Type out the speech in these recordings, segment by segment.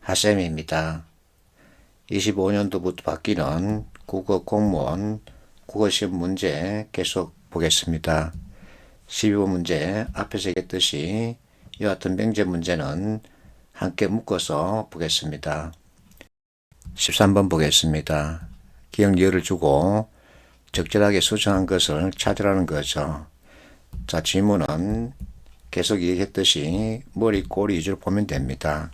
하쌤입니다. 25년도부터 바뀌는 국어 공무원 국어시험 문제 계속 보겠습니다. 12번 문제 앞에서 얘기했듯이 이와 같은 명제 문제는 함께 묶어서 보겠습니다. 13번 보겠습니다. 기억리을을 주고 적절하게 수정한 것을 찾으라는 거죠. 자, 질문은 계속 얘기했듯이 머리, 꼬리 위주로 보면 됩니다.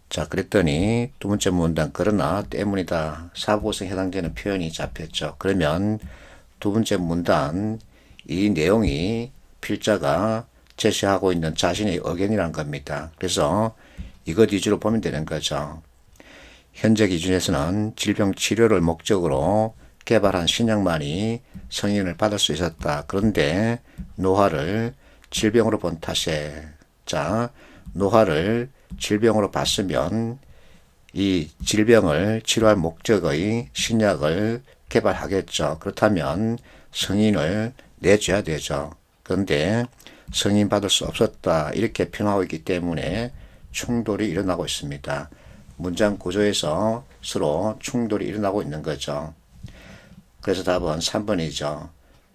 자, 그랬더니 두 번째 문단 그러나 때문이다. 사부고성에 해당되는 표현이 잡혔죠. 그러면 두 번째 문단 이 내용이 필자가 제시하고 있는 자신의 의견이란 겁니다. 그래서 이것 위주로 보면 되는 거죠. 현재 기준에서는 질병 치료를 목적으로 개발한 신약만이 승인을 받을 수 있었다. 그런데 노화를 질병으로 본 탓에, 자, 노화를 질병으로 봤으면 이 질병을 치료할 목적의 신약을 개발하겠죠. 그렇다면 승인을 내줘야 되죠. 그런데 승인받을 수 없었다 이렇게 표현하고 있기 때문에 충돌이 일어나고 있습니다. 문장 구조에서 서로 충돌이 일어나고 있는 거죠. 그래서 답은 3번이죠.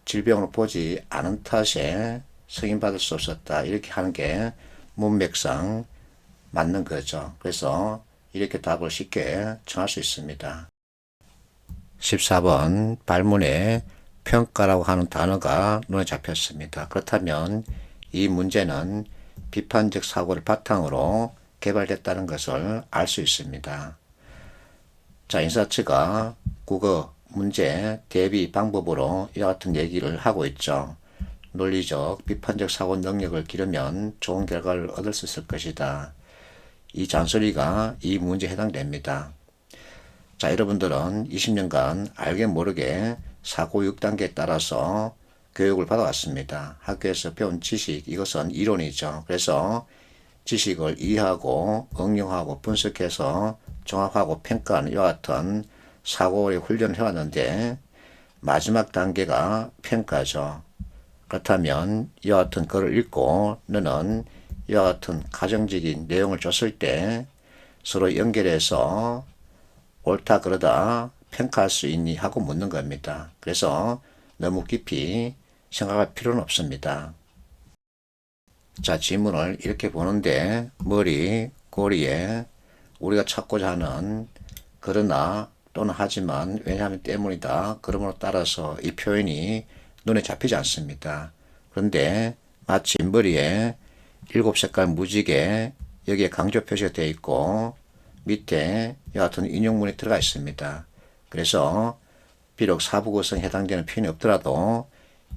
질병으로 보지 않은 탓에 승인받을 수 없었다 이렇게 하는 게 문맥상 맞는 거죠. 그래서 이렇게 답을 쉽게 정할 수 있습니다. 14번 발문에 평가라고 하는 단어가 눈에 잡혔습니다. 그렇다면 이 문제는 비판적 사고를 바탕으로 개발됐다는 것을 알 수 있습니다. 자, 인사처가 국어 문제 대비 방법으로 이와 같은 얘기를 하고 있죠. 논리적, 비판적 사고 능력을 기르면 좋은 결과를 얻을 수 있을 것이다. 이 잔소리가 이 문제에 해당됩니다. 자, 여러분들은 20년간 알게 모르게 사고 6단계에 따라서 교육을 받아왔습니다. 학교에서 배운 지식, 이것은 이론이죠. 그래서 지식을 이해하고 응용하고 분석해서 종합하고 평가하는 이와 같은 사고의 훈련을 해왔는데 마지막 단계가 평가죠. 그렇다면 이와 같은 글을 읽고 너는 이와 같은 가정적인 내용을 줬을 때 서로 연결해서 옳다 그러다 평가할 수 있니 하고 묻는 겁니다. 그래서 너무 깊이 생각할 필요는 없습니다. 자, 지문을 이렇게 보는데 머리, 꼬리에 우리가 찾고자 하는 그러나 또는 하지만 왜냐하면 때문이다. 그러므로 따라서 이 표현이 눈에 잡히지 않습니다. 그런데 마치 머리에 7색깔 무지개 여기에 강조 표시가 되어 있고 밑에 이와 같은 인용문이 들어가 있습니다. 그래서 비록 사부고성에 해당되는 표현이 없더라도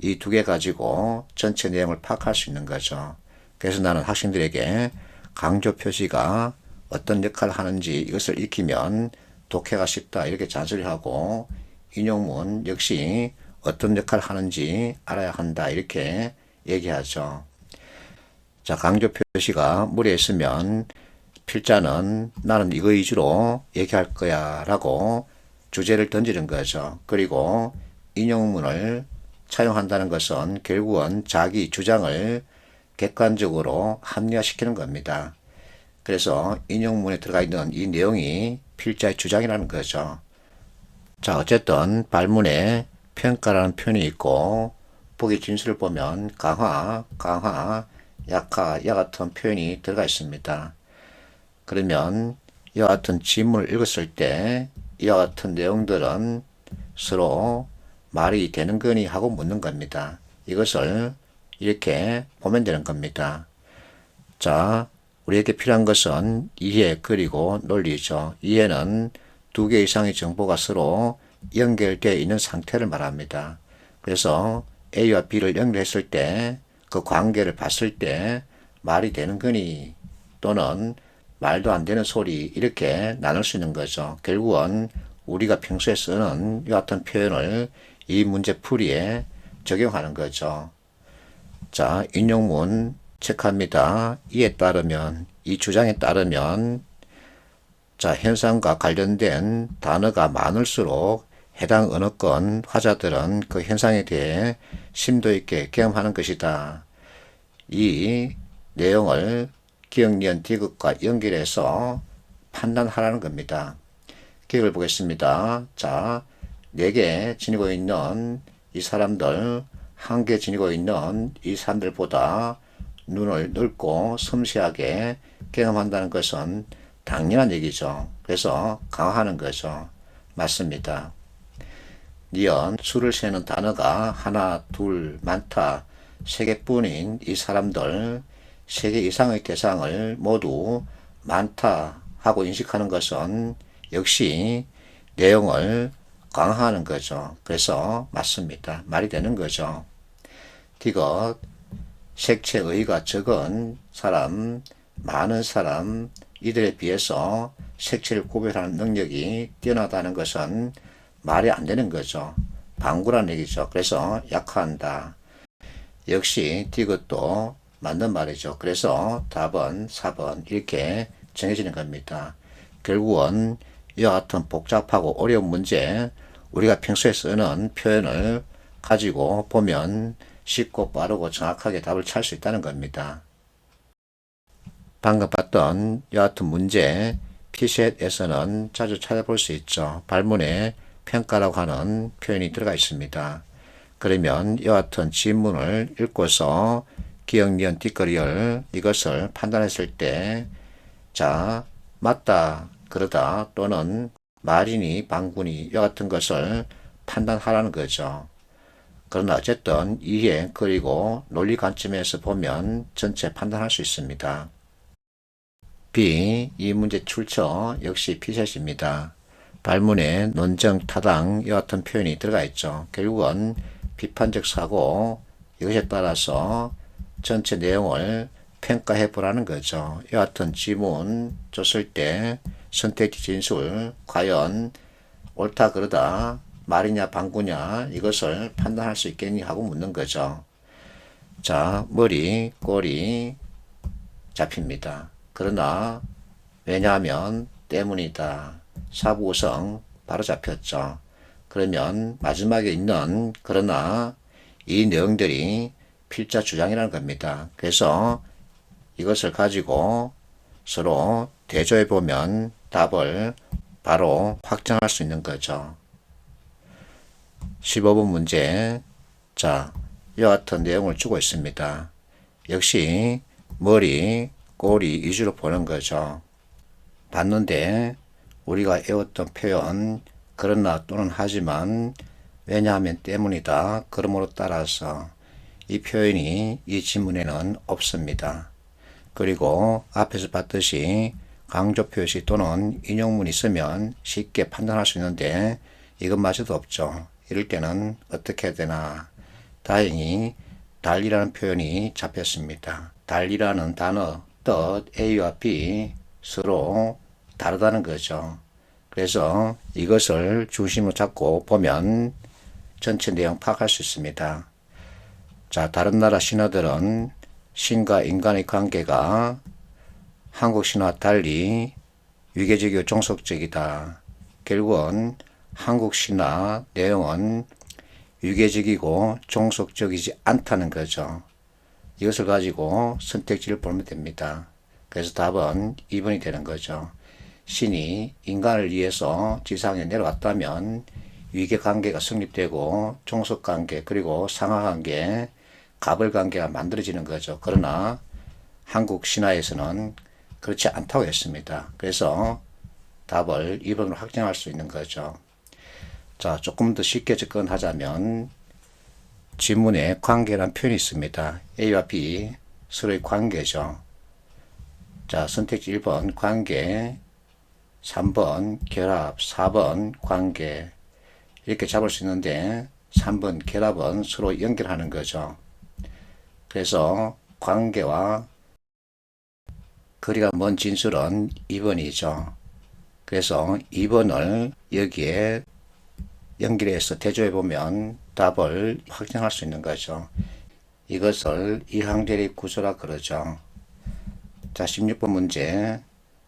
이 두 개 가지고 전체 내용을 파악할 수 있는 거죠. 그래서 나는 학생들에게 강조 표시가 어떤 역할을 하는지 이것을 익히면 독해가 쉽다 이렇게 잔소리하고 인용문 역시 어떤 역할을 하는지 알아야 한다 이렇게 얘기하죠. 자, 강조 표시가 물에 있으면 필자는 나는 이거 위주로 얘기할 거야 라고 주제를 던지는 거죠. 그리고 인용문을 차용한다는 것은 결국은 자기 주장을 객관적으로 합리화시키는 겁니다. 그래서 인용문에 들어가 있는 이 내용이 필자의 주장이라는 거죠. 자, 어쨌든 발문에 평가라는 표현이 있고 보기 진술을 보면 강화, 약화, 야 같은 표현이 들어가 있습니다. 그러면 이와 같은 지문을 읽었을 때 이와 같은 내용들은 서로 말이 되는 거니 하고 묻는 겁니다. 이것을 이렇게 보면 되는 겁니다. 자, 우리에게 필요한 것은 이해 그리고 논리죠. 이해는 두 개 이상의 정보가 서로 연결되어 있는 상태를 말합니다. 그래서 A와 B를 연결했을 때 그 관계를 봤을 때 말이 되는 거니 또는 말도 안 되는 소리 이렇게 나눌 수 있는 거죠. 결국은 우리가 평소에 쓰는 이 같은 표현을 이 문제 풀이에 적용하는 거죠. 자, 인용문 체크합니다. 이에 따르면 이 주장에 따르면 자, 현상과 관련된 단어가 많을수록 해당 언어권 화자들은 그 현상에 대해 심도 있게 경험하는 것이다. 이 내용을 기억, 니은, 디귿과 연결해서 판단하라는 겁니다. 기억을 보겠습니다. 자, 4개 지니고 있는 이 사람들, 1개 지니고 있는 이 사람들보다 눈을 넓고 섬세하게 경험한다는 것은 당연한 얘기죠. 그래서 강화하는 거죠. 맞습니다. 니은, 수를 세는 단어가 하나, 둘, 많다, 3개뿐인 이 사람들, 3개 이상의 대상을 모두 많다 하고 인식하는 것은 역시 내용을 강화하는 거죠. 그래서 맞습니다. 말이 되는 거죠. 디귿, 색채의가 적은 사람, 많은 사람, 이들에 비해서 색채를 구별하는 능력이 뛰어나다는 것은 말이 안 되는 거죠. 방구라는 얘기죠. 그래서 약화한다. 역시 디귿도 맞는 말이죠. 그래서 답은 4번 이렇게 정해지는 겁니다. 결국은 이와 같은 복잡하고 어려운 문제, 우리가 평소에 쓰는 표현을 가지고 보면 쉽고 빠르고 정확하게 답을 찾을 수 있다는 겁니다. 방금 봤던 이와 같은 문제, 피셋에서는 자주 찾아볼 수 있죠. 발문에 평가라고 하는 표현이 들어가 있습니다. 그러면 이와 같은 지문을 읽고서 기억, 니은, 뒷거리를 이것을 판단했을 때, 자, 맞다, 그러다 또는 말이니 방구니 이와 같은 것을 판단하라는 거죠. 그러나 어쨌든 이해 그리고 논리 관점에서 보면 전체 판단할 수 있습니다. B. 이 문제 출처 역시 피셋입니다. 발문에 논정, 타당 이와 같은 표현이 들어가 있죠. 결국은 비판적 사고 이것에 따라서 전체 내용을 평가해 보라는 거죠. 이와 같은 지문 줬을 때 선택지 진술 과연 옳다 그러다 말이냐 방구냐 이것을 판단할 수 있겠니 하고 묻는 거죠. 자, 머리, 꼬리 잡힙니다. 그러나 왜냐하면 때문이다. 사부구성 바로 잡혔죠. 그러면 마지막에 있는 그러나 이 내용들이 필자 주장이라는 겁니다. 그래서 이것을 가지고 서로 대조해 보면 답을 바로 확정할 수 있는 거죠. 15번 문제. 자, 이와 같은 내용을 주고 있습니다. 역시 머리, 꼬리 위주로 보는 거죠. 봤는데 우리가 외웠던 표현 그러나 또는 하지만 왜냐하면 때문이다. 그러므로 따라서 이 표현이 이 지문에는 없습니다. 그리고 앞에서 봤듯이 강조 표시 또는 인용문이 있으면 쉽게 판단할 수 있는데 이것마저도 없죠. 이럴 때는 어떻게 해야 되나. 다행히 달리라는 표현이 잡혔습니다. 달리라는 단어 뜻 A와 B 서로 다르다는 거죠. 그래서 이것을 중심으로 잡고 보면 전체 내용 파악할 수 있습니다. 자, 다른 나라 신화들은 신과 인간의 관계가 한국 신화와 달리 위계적이고 종속적이다. 결국은 한국 신화 내용은 위계적이고 종속적이지 않다는 거죠. 이것을 가지고 선택지를 보면 됩니다. 그래서 답은 2번이 되는 거죠. 신이 인간을 위해서 지상에 내려왔다면 위계관계가 성립되고 종속관계 그리고 상하관계, 갑을관계가 만들어지는 거죠. 그러나 한국 신화에서는 그렇지 않다고 했습니다. 그래서 답을 2번으로 확정할 수 있는 거죠. 자, 조금 더 쉽게 접근하자면 지문에 관계란 표현이 있습니다. A와 B 서로의 관계죠. 자, 선택지 1번 관계, 3번 결합, 4번 관계 이렇게 잡을 수 있는데 3번 결합은 서로 연결하는 거죠. 그래서 관계와 거리가 먼 진술은 2번이죠. 그래서 2번을 여기에 연결해서 대조해 보면 답을 확정할 수 있는 거죠. 이것을 이항대립 구조라 그러죠. 자, 16번 문제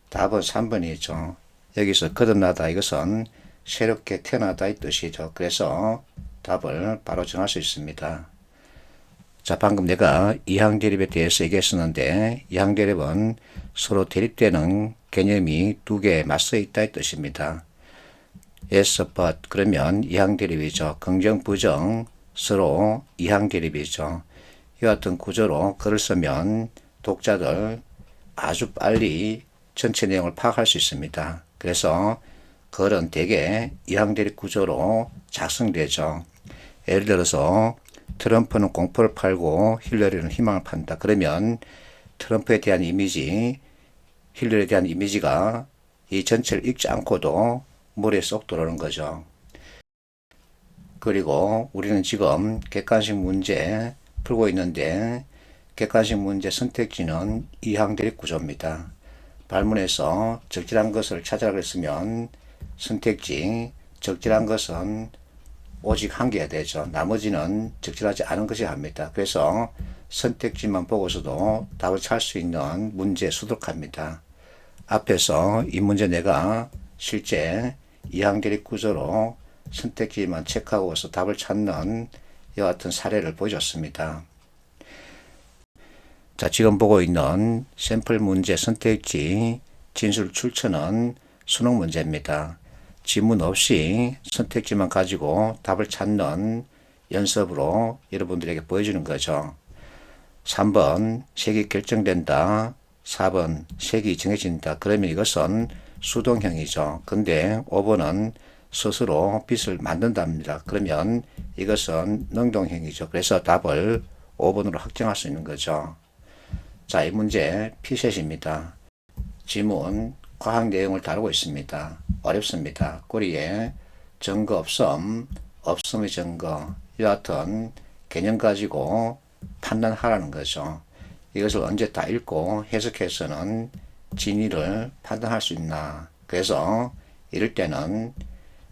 답은 3번이죠. 여기서 거듭나다 이것은 새롭게 태어나다 이 뜻이죠. 그래서 답을 바로 정할 수 있습니다. 자, 방금 내가 이항 대립에 대해서 얘기했었는데, 이항 대립은 서로 대립되는 개념이 두 개 맞서 있다 이 뜻입니다. yes, but 그러면 이항 대립이죠. 긍정, 부정 서로 이항 대립이죠. 이와 같은 구조로 글을 쓰면 독자들 아주 빨리 전체 내용을 파악할 수 있습니다. 그래서 글은 대개 이항 대립 구조로 작성되죠. 예를 들어서 트럼프는 공포를 팔고 힐러리는 희망을 판다. 그러면 트럼프에 대한 이미지, 힐러리에 대한 이미지가 이 전체를 읽지 않고도 머리에 쏙 들어오는 거죠. 그리고 우리는 지금 객관식 문제 풀고 있는데 객관식 문제 선택지는 이항 대립 구조입니다. 발문에서 적절한 것을 찾으라 그랬으면 선택지 적절한 것은 오직 한 개가 되죠. 나머지는 적절하지 않은 것이야 합니다. 그래서 선택지만 보고서도 답을 찾을 수 있는 문제에 수록합니다. 앞에서 이 문제 내가 실제 이항 대립 구조로 선택지만 체크하고서 답을 찾는 이와 같은 사례를 보여줬습니다. 자, 지금 보고 있는 샘플 문제 선택지 진술 출처는 수능 문제입니다. 지문 없이 선택지만 가지고 답을 찾는 연습으로 여러분들에게 보여주는 거죠. 3번 색이 결정된다. 4번 색이 정해진다. 그러면 이것은 수동형이죠. 근데 5번은 스스로 빛을 만든답니다. 그러면 이것은 능동형이죠. 그래서 답을 5번으로 확정할 수 있는 거죠. 자, 이 문제 피셋입니다. 지문 과학 내용을 다루고 있습니다. 어렵습니다. 꼬리에 증거 없음, 없음의 증거, 이와 같은 개념 가지고 판단하라는 거죠. 이것을 언제 다 읽고 해석해서는 진위를 판단할 수 있나. 그래서 이럴 때는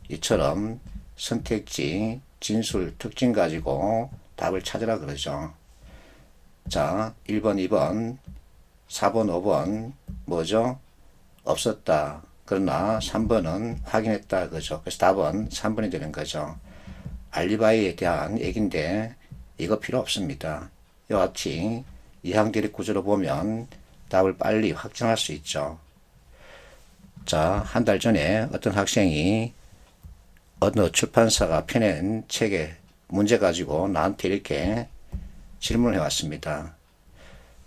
이처럼 선택지, 진술, 특징 가지고 답을 찾으라 그러죠. 자, 1번, 2번, 4번, 5번 뭐죠? 없었다. 그러나 3번은 확인했다. 그죠? 그래서 답은 3번이 되는 거죠. 알리바이에 대한 얘기인데 이거 필요 없습니다. 이와 같이 이항 대립 구조로 보면 답을 빨리 확정할 수 있죠. 자, 한 달 전에 어떤 학생이 어느 출판사가 펴낸 책에 문제 가지고 나한테 이렇게 질문을 해왔습니다.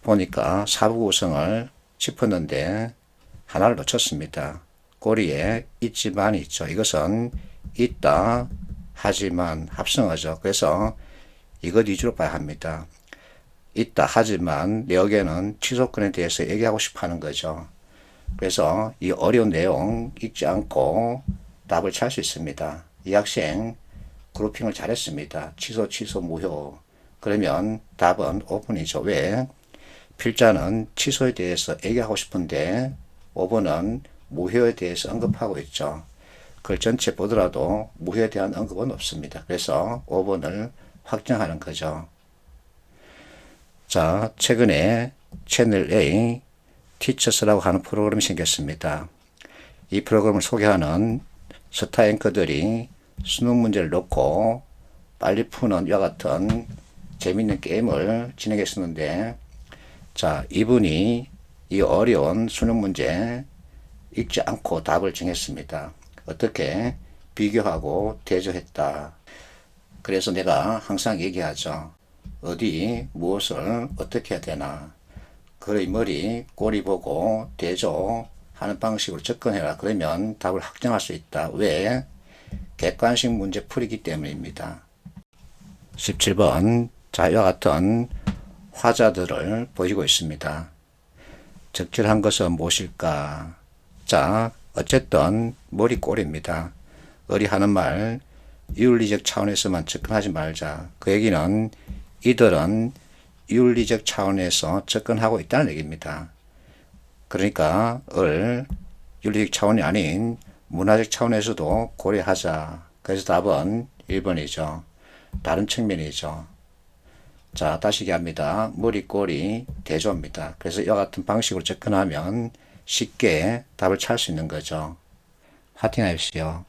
보니까 사부구성을 짚었는데 하나를 놓쳤습니다. 꼬리에 있지만이 있죠. 이것은 있다, 하지만 합성어죠. 그래서 이것 위주로 봐야 합니다. 있다, 하지만 여기에는 취소권에 대해서 얘기하고 싶어 하는 거죠. 그래서 이 어려운 내용 읽지 않고 답을 찾을 수 있습니다. 이 학생 그룹핑을 잘했습니다. 취소, 무효. 그러면 답은 5번이죠. 왜? 필자는 취소에 대해서 얘기하고 싶은데 5번은 무효에 대해서 언급하고 있죠. 글 전체 보더라도 무효에 대한 언급은 없습니다. 그래서 5번을 확정하는 거죠. 자, 최근에 채널 A 티처스라고 하는 프로그램이 생겼습니다. 이 프로그램을 소개하는 스타 앵커들이 수능 문제를 놓고 빨리 푸는 이와 같은 재미있는 게임을 진행했었는데, 자, 이분이 이 어려운 수능 문제 읽지 않고 답을 정했습니다. 어떻게 비교하고 대조했다. 그래서 내가 항상 얘기하죠. 어디 무엇을 어떻게 해야 되나. 그의 머리 꼬리 보고 대조하는 방식으로 접근해라. 그러면 답을 확정할 수 있다. 왜? 객관식 문제 풀이기 때문입니다. 17번 자, 이와 같은 화자들을 보이고 있습니다. 적절한 것은 무엇일까? 자, 어쨌든 머리 꼬리입니다. 어리 하는 말 윤리적 차원에서만 접근하지 말자. 그 얘기는 이들은 윤리적 차원에서 접근하고 있다는 얘기입니다. 그러니까 윤리적 차원이 아닌 문화적 차원에서도 고려하자. 그래서 답은 1번이죠. 다른 측면이죠. 자, 다시 얘기합니다. 머리, 꼬리, 대조입니다. 그래서 이와 같은 방식으로 접근하면 쉽게 답을 찾을 수 있는 거죠. 파이팅 하십시오.